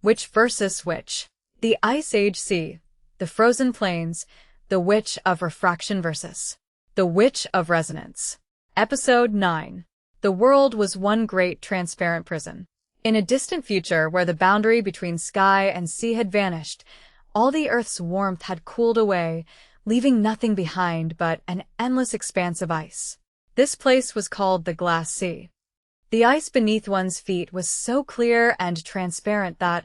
Witch versus Witch. The Ice Age Sea, the Frozen Plains, the Witch of Refraction versus the Witch of Resonance. Episode 9. The world was one great transparent prison. In a distant future where the boundary between sky and sea had vanished, all the Earth's warmth had cooled away, leaving nothing behind but an endless expanse of ice. This place was called the Glass Sea. The ice beneath one's feet was so clear and transparent that,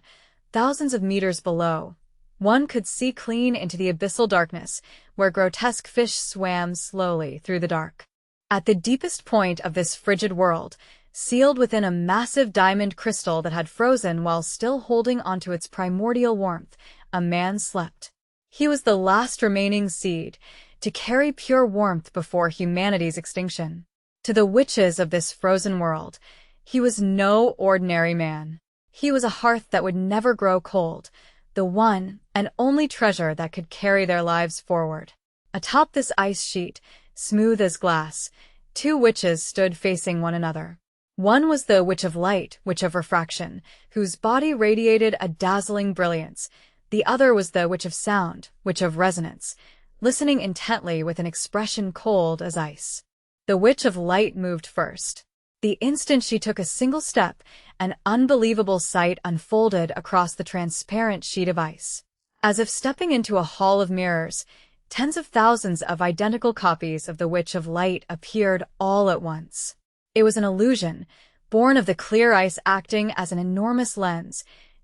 thousands of meters below, one could see clean into the abyssal darkness where grotesque fish swam slowly through the dark. At the deepest point of this frigid world, sealed within a massive diamond crystal that had frozen while still holding onto its primordial warmth, a man slept. He was the last remaining seed to carry pure warmth before humanity's extinction. To the witches of this frozen world, he was no ordinary man. He was a hearth that would never grow cold, the one and only treasure that could carry their lives forward. Atop this ice sheet, smooth as glass, two witches stood facing one another. One was the Witch of Light, Witch of Refraction, whose body radiated a dazzling brilliance. The other was the Witch of Sound, Witch of Resonance, listening intently with an expression cold as ice. The Witch of Light moved first. The instant she took a single step, an unbelievable sight unfolded across the transparent sheet of ice. As if stepping into a hall of mirrors, tens of thousands of identical copies of the Witch of Light appeared all at once. It was an illusion, born of the clear ice acting as an enormous lens,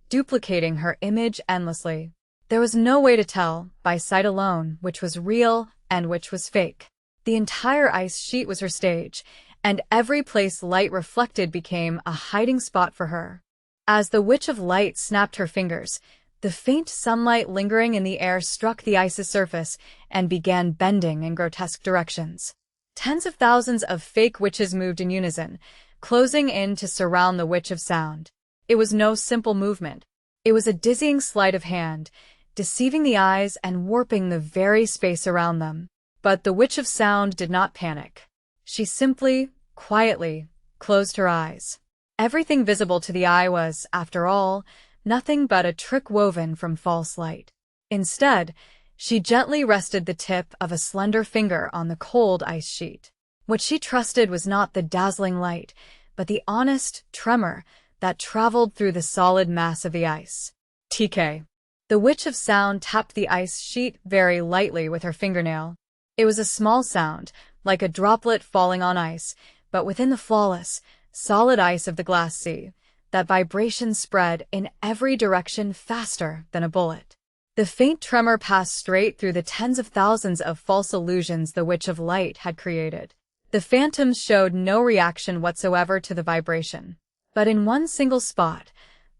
duplicating her image endlessly. There was no way to tell, by sight alone, which was real and which was fake. The entire ice sheet was her stage, and every place light reflected became a hiding spot for her. As the Witch of Light snapped her fingers, the faint sunlight lingering in the air struck the ice's surface and began bending in grotesque directions. Tens of thousands of fake witches moved in unison, closing in to surround the Witch of Sound. It was no simple movement. It was a dizzying sleight of hand, deceiving the eyes and warping the very space around them. But the Witch of Sound did not panic. She simply, quietly, closed her eyes. Everything visible to the eye was, after all, nothing but a trick woven from false light. Instead, she gently rested the tip of a slender finger on the cold ice sheet. What she trusted was not the dazzling light, but the honest tremor that traveled through the solid mass of the ice. TK. The Witch of Sound tapped the ice sheet very lightly with her fingernail. It was a small sound, like a droplet falling on ice, but within the flawless, solid ice of the Glass Sea, that vibration spread in every direction faster than a bullet. The faint tremor passed straight through the tens of thousands of false illusions the Witch of Light had created. The phantoms showed no reaction whatsoever to the vibration. But in one single spot,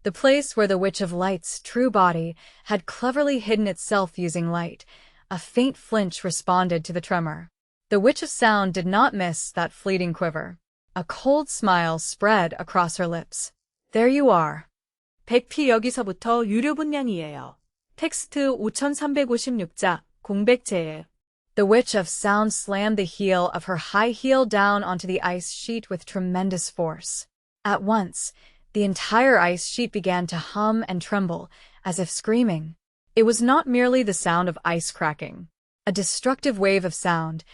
the place where the Witch of Light's true body had cleverly hidden itself using light, a faint flinch responded to the tremor. The Witch of Sound did not miss that fleeting quiver. A cold smile spread across her lips. There you are. 100피 여기서부터 유료 분량이에요. 텍스트 5356자, 공백제에. The Witch of Sound slammed the heel of her high heel down onto the ice sheet with tremendous force. At once, the entire ice sheet began to hum and tremble, as if screaming. It was not merely the sound of ice cracking. A destructive wave of sound,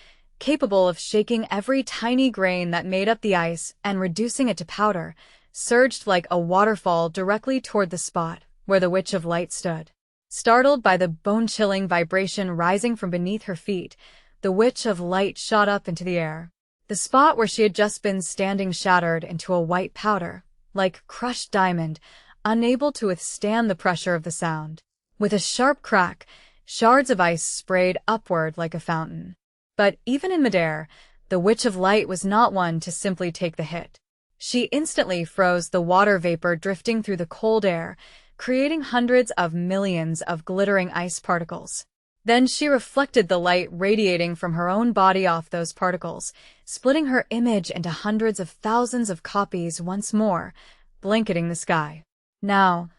capable of shaking every tiny grain that made up the ice and reducing it to powder, surged like a waterfall directly toward the spot where the Witch of Light stood. Startled by the bone-chilling vibration rising from beneath her feet, the Witch of Light shot up into the air. The spot where she had just been standing shattered into a white powder, like crushed diamond, unable to withstand the pressure of the sound. With a sharp crack, shards of ice sprayed upward like a fountain. But even in midair, the Witch of Light was not one to simply take the hit. She instantly froze the water vapor drifting through the cold air, creating hundreds of millions of glittering ice particles. Then she reflected the light radiating from her own body off those particles, splitting her image into hundreds of thousands of copies once more, blanketing the sky. Now,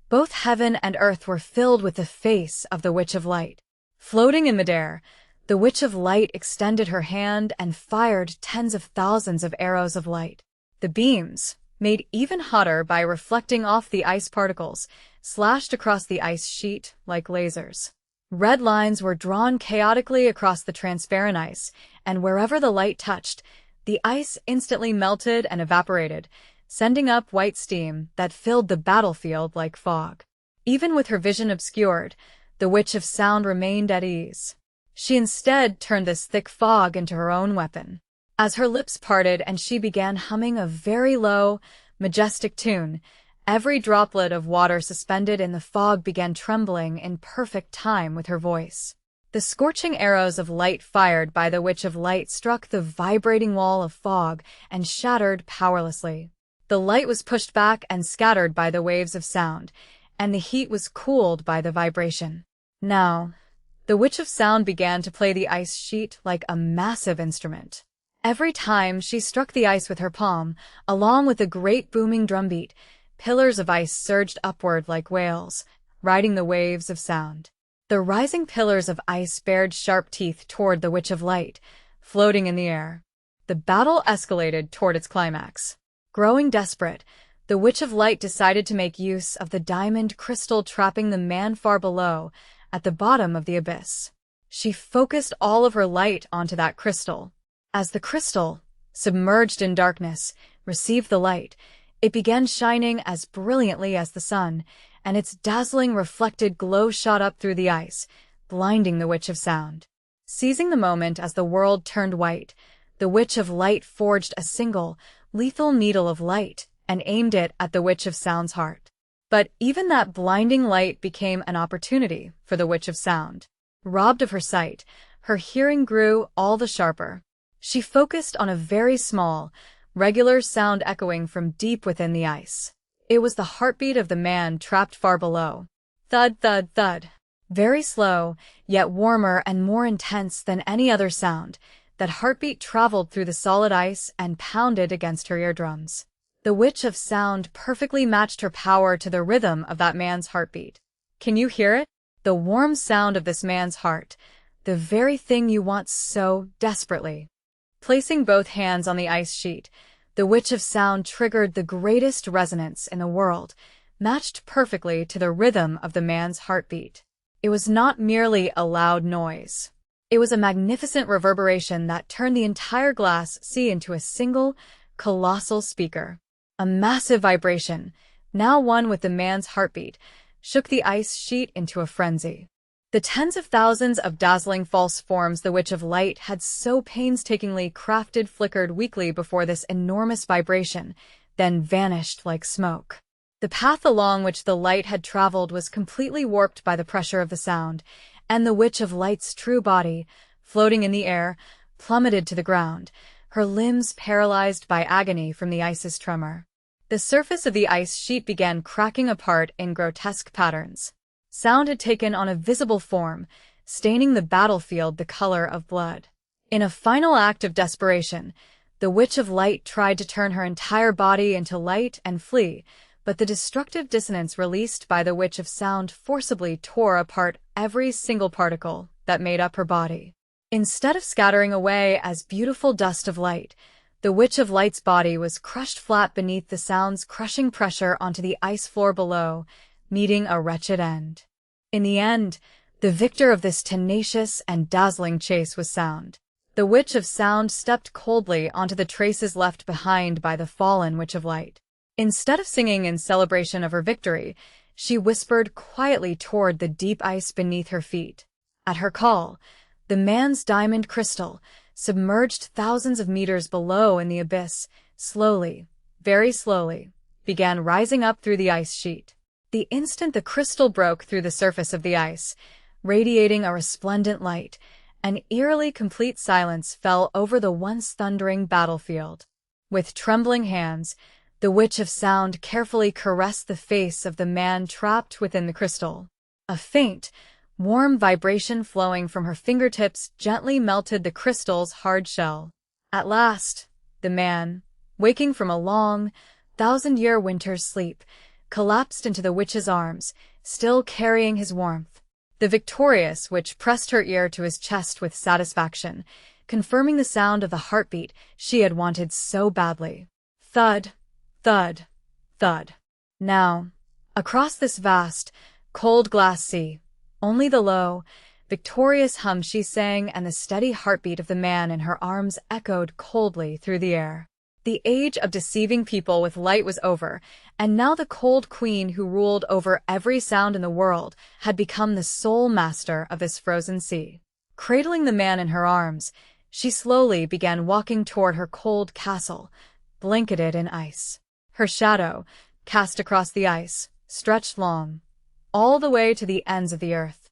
both heaven and earth were filled with the face of the Witch of Light. Floating in midair, the Witch of Light extended her hand and fired tens of thousands of arrows of light. The beams, made even hotter by reflecting off the ice particles, slashed across the ice sheet like lasers. Red lines were drawn chaotically across the transparent ice, and wherever the light touched, the ice instantly melted and evaporated, sending up white steam that filled the battlefield like fog. Even with her vision obscured, the Witch of Sound remained at ease. She instead turned this thick fog into her own weapon. As her lips parted and she began humming a very low, majestic tune, every droplet of water suspended in the fog began trembling in perfect time with her voice. The scorching arrows of light fired by the Witch of Light struck the vibrating wall of fog and shattered powerlessly. The light was pushed back and scattered by the waves of sound, and the heat was cooled by the vibration. Now, the Witch of Sound began to play the ice sheet like a massive instrument. Every time she struck the ice with her palm, along with a great booming drumbeat, pillars of ice surged upward like whales, riding the waves of sound. The rising pillars of ice bared sharp teeth toward the Witch of Light, floating in the air. The battle escalated toward its climax. Growing desperate, the Witch of Light decided to make use of the diamond crystal trapping the man far below, at the bottom of the abyss. She focused all of her light onto that crystal. As the crystal, submerged in darkness, received the light, it began shining as brilliantly as the sun, and its dazzling reflected glow shot up through the ice, blinding the Witch of Sound. Seizing the moment as the world turned white, the Witch of Light forged a single, lethal needle of light and aimed it at the Witch of Sound's heart. But even that blinding light became an opportunity for the Witch of Sound. Robbed of her sight, her hearing grew all the sharper. She focused on a very small, regular sound echoing from deep within the ice. It was the heartbeat of the man trapped far below. Thud, thud, thud. Very slow, yet warmer and more intense than any other sound, that heartbeat traveled through the solid ice and pounded against her eardrums. The Witch of Sound perfectly matched her power to the rhythm of that man's heartbeat. Can you hear it? The warm sound of this man's heart, the very thing you want so desperately. Placing both hands on the ice sheet, the Witch of Sound triggered the greatest resonance in the world, matched perfectly to the rhythm of the man's heartbeat. It was not merely a loud noise. It was a magnificent reverberation that turned the entire glass sea into a single, colossal speaker. A massive vibration, now one with the man's heartbeat, shook the ice sheet into a frenzy. The tens of thousands of dazzling false forms the Witch of Light had so painstakingly crafted flickered weakly before this enormous vibration, then vanished like smoke. The path along which the light had traveled was completely warped by the pressure of the sound, and the Witch of Light's true body, floating in the air, plummeted to the ground, her limbs paralyzed by agony from the ice's tremor. The surface of the ice sheet began cracking apart in grotesque patterns. Sound had taken on a visible form, staining the battlefield the color of blood. In a final act of desperation, the Witch of Light tried to turn her entire body into light and flee, but the destructive dissonance released by the Witch of Sound forcibly tore apart every single particle that made up her body. Instead of scattering away as beautiful dust of light, the Witch of Light's body was crushed flat beneath the sound's crushing pressure onto the ice floor below, meeting a wretched end. In the end, the victor of this tenacious and dazzling chase was sound. The Witch of Sound stepped coldly onto the traces left behind by the fallen Witch of Light. Instead of singing in celebration of her victory, she whispered quietly toward the deep ice beneath her feet. At her call, the man's diamond crystal, submerged thousands of meters below in the abyss, slowly, very slowly, began rising up through the ice sheet. The instant the crystal broke through the surface of the ice, radiating a resplendent light, an eerily complete silence fell over the once thundering battlefield. With trembling hands, the Witch of Sound carefully caressed the face of the man trapped within the crystal. A faint, warm vibration flowing from her fingertips gently melted the crystal's hard shell. At last, the man, waking from a long, thousand-year winter's sleep, collapsed into the witch's arms, still carrying his warmth. The victorious witch pressed her ear to his chest with satisfaction, confirming the sound of the heartbeat she had wanted so badly. Thud, thud. Thud, thud. Now, across this vast, cold glass sea, only the low, victorious hum she sang and the steady heartbeat of the man in her arms echoed coldly through the air. The age of deceiving people with light was over, and now the cold queen who ruled over every sound in the world had become the sole master of this frozen sea. Cradling the man in her arms, she slowly began walking toward her cold castle, blanketed in ice. Her shadow, cast across the ice, stretched long, all the way to the ends of the earth.